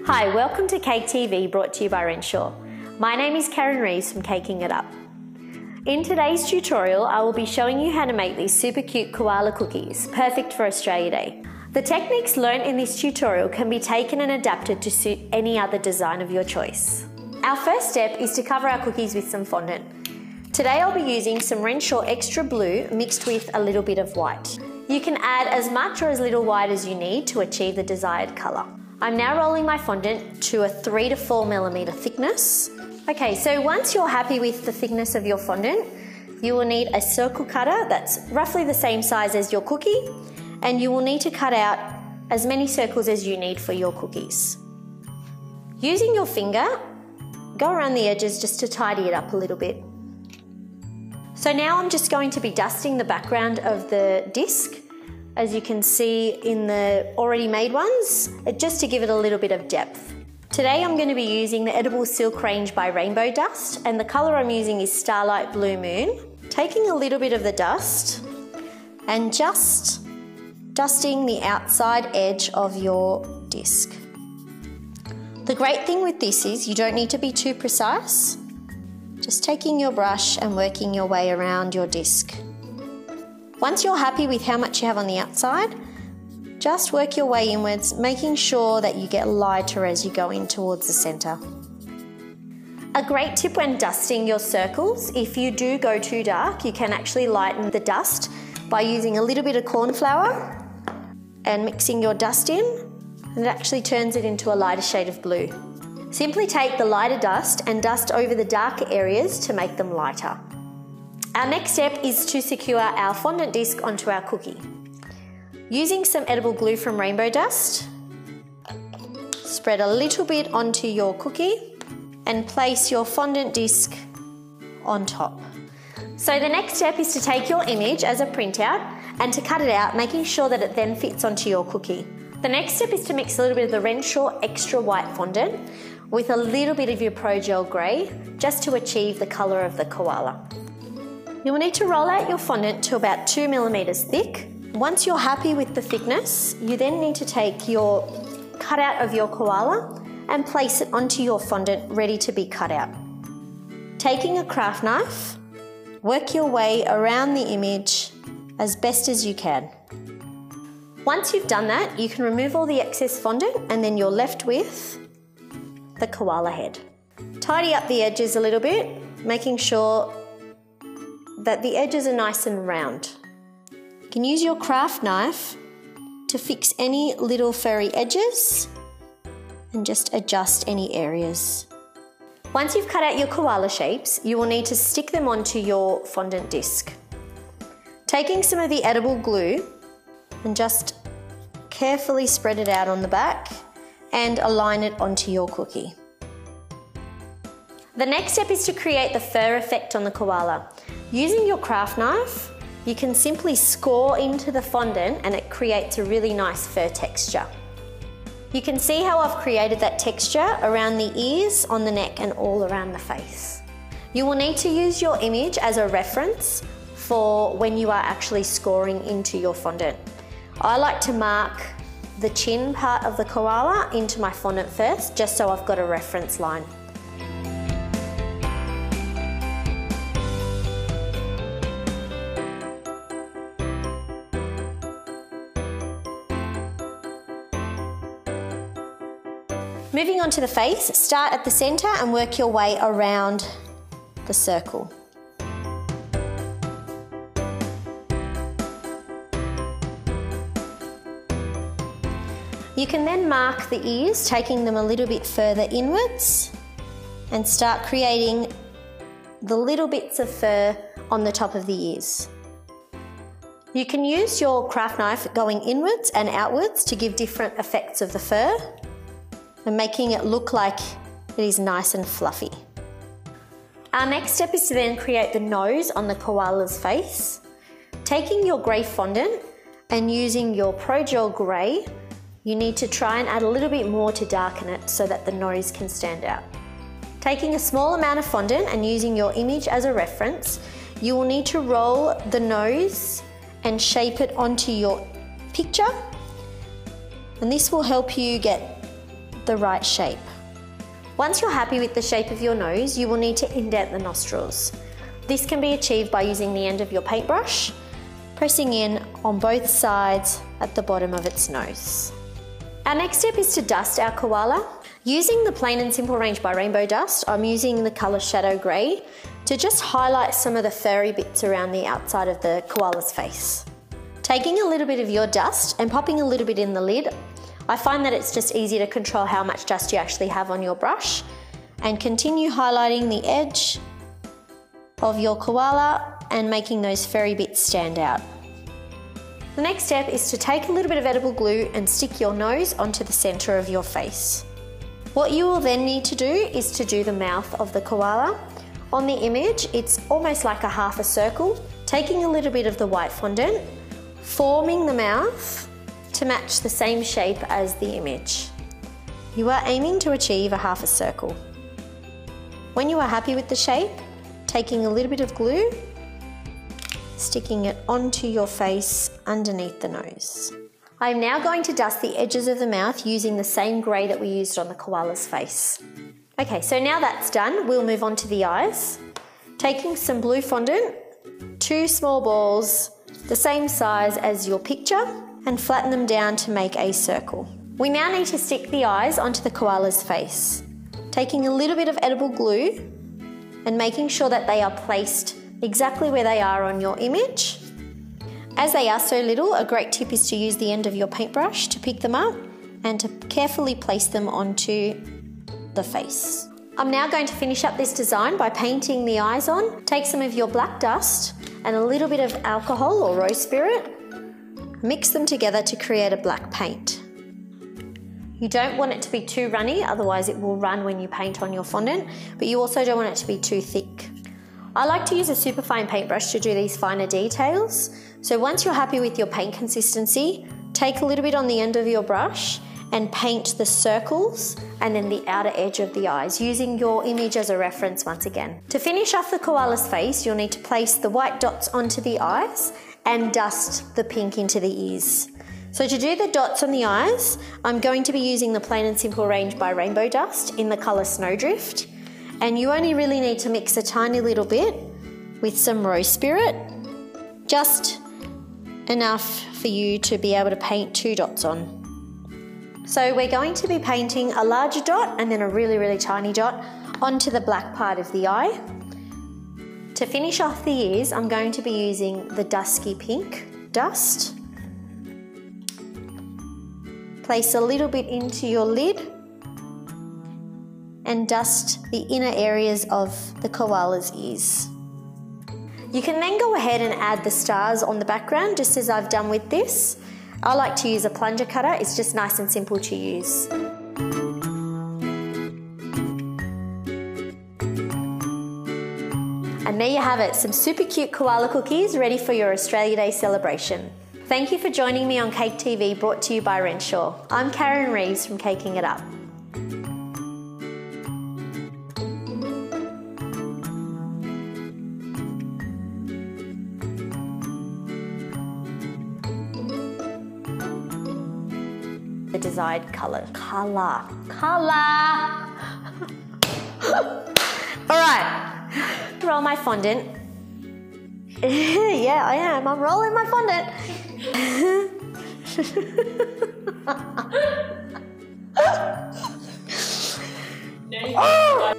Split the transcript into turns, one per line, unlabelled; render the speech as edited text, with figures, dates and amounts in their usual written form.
Hi, welcome to Cake TV, brought to you by Renshaw. My name is Karen Reeves from Caking It Up. In today's tutorial, I will be showing you how to make these super cute koala cookies, perfect for Australia Day. The techniques learned in this tutorial can be taken and adapted to suit any other design of your choice. Our first step is to cover our cookies with some fondant. Today I'll be using some Renshaw Extra Blue mixed with a little bit of white. You can add as much or as little white as you need to achieve the desired colour. I'm now rolling my fondant to a 3 to 4 millimetre thickness. Okay, so once you're happy with the thickness of your fondant, you will need a circle cutter that's roughly the same size as your cookie, and you will need to cut out as many circles as you need for your cookies. Using your finger, go around the edges just to tidy it up a little bit. So now I'm just going to be dusting the background of the disc, as you can see in the already made ones, just to give it a little bit of depth. Today I'm going to be using the Edible Silk range by Rainbow Dust, and the colour I'm using is Starlight Blue Moon. Taking a little bit of the dust and just dusting the outside edge of your disc. The great thing with this is you don't need to be too precise. Just taking your brush and working your way around your disc. Once you're happy with how much you have on the outside, just work your way inwards, making sure that you get lighter as you go in towards the centre. A great tip when dusting your circles, if you do go too dark, you can actually lighten the dust by using a little bit of corn flour and mixing your dust in, and it actually turns it into a lighter shade of blue. Simply take the lighter dust and dust over the darker areas to make them lighter. Our next step is to secure our fondant disc onto our cookie. Using some edible glue from Rainbow Dust, spread a little bit onto your cookie and place your fondant disc on top. So the next step is to take your image as a printout and to cut it out, making sure that it then fits onto your cookie. The next step is to mix a little bit of the Renshaw Extra White fondant with a little bit of your ProGel grey, just to achieve the colour of the koala. You will need to roll out your fondant to about 2 millimetres thick. Once you're happy with the thickness, you then need to take your cutout of your koala and place it onto your fondant ready to be cut out. Taking a craft knife, work your way around the image as best as you can. Once you've done that, you can remove all the excess fondant and then you're left with the koala head. Tidy up the edges a little bit, making sure that the edges are nice and round. You can use your craft knife to fix any little furry edges and just adjust any areas. Once you've cut out your koala shapes, you will need to stick them onto your fondant disc. Taking some of the edible glue and just carefully spread it out on the back and align it onto your cookie. The next step is to create the fur effect on the koala. Using your craft knife, you can simply score into the fondant and it creates a really nice fur texture. You can see how I've created that texture around the ears, on the neck and all around the face. You will need to use your image as a reference for when you are actually scoring into your fondant. I like to mark the chin part of the koala into my fondant first, just so I've got a reference line. Moving on to the face, start at the centre and work your way around the circle. You can then mark the ears, taking them a little bit further inwards and start creating the little bits of fur on the top of the ears. You can use your craft knife going inwards and outwards to give different effects of the fur and making it look like it is nice and fluffy. Our next step is to then create the nose on the koala's face. Taking your grey fondant and using your ProGel grey, you need to try and add a little bit more to darken it so that the nose can stand out. Taking a small amount of fondant and using your image as a reference, you will need to roll the nose and shape it onto your picture, and this will help you get the right shape. Once you're happy with the shape of your nose, you will need to indent the nostrils. This can be achieved by using the end of your paintbrush, pressing in on both sides at the bottom of its nose. Our next step is to dust our koala. Using the Plain and Simple range by Rainbow Dust, I'm using the colour Shadow Grey to just highlight some of the furry bits around the outside of the koala's face. Taking a little bit of your dust and popping a little bit in the lid, I find that it's just easy to control how much dust you actually have on your brush, and continue highlighting the edge of your koala and making those furry bits stand out. The next step is to take a little bit of edible glue and stick your nose onto the centre of your face. What you will then need to do is to do the mouth of the koala. On the image, it's almost like a half a circle, taking a little bit of the white fondant, forming the mouth to match the same shape as the image. You are aiming to achieve a half a circle. When you are happy with the shape, taking a little bit of glue, sticking it onto your face underneath the nose. I'm now going to dust the edges of the mouth using the same grey that we used on the koala's face. Okay, so now that's done, we'll move on to the eyes. Taking some blue fondant, 2 small balls, the same size as your picture, and flatten them down to make a circle. We now need to stick the eyes onto the koala's face. Taking a little bit of edible glue and making sure that they are placed exactly where they are on your image. As they are so little, a great tip is to use the end of your paintbrush to pick them up and to carefully place them onto the face. I'm now going to finish up this design by painting the eyes on. Take some of your black dust and a little bit of alcohol or rose spirit. Mix them together to create a black paint. You don't want it to be too runny, otherwise it will run when you paint on your fondant, but you also don't want it to be too thick. I like to use a superfine paintbrush to do these finer details. So once you're happy with your paint consistency, take a little bit on the end of your brush and paint the circles and then the outer edge of the eyes, using your image as a reference once again. To finish off the koala's face, you'll need to place the white dots onto the eyes and dust the pink into the ears. So to do the dots on the eyes, I'm going to be using the Plain and Simple range by Rainbow Dust in the colour Snowdrift. And you only really need to mix a tiny little bit with some rose spirit, just enough for you to be able to paint 2 dots on. So we're going to be painting a larger dot and then a really, really tiny dot onto the black part of the eye. To finish off the ears, I'm going to be using the Dusky pink dust. Place a little bit into your lid and dust the inner areas of the koala's ears. You can then go ahead and add the stars on the background, just as I've done with this. I like to use a plunger cutter, it's just nice and simple to use. And there you have it, some super cute koala cookies ready for your Australia Day celebration. Thank you for joining me on Cake TV, brought to you by Renshaw. I'm Karen Reeves from Caking It Up. The desired colour. All right, roll my fondant. Yeah, I am. I'm rolling my fondant. Oh!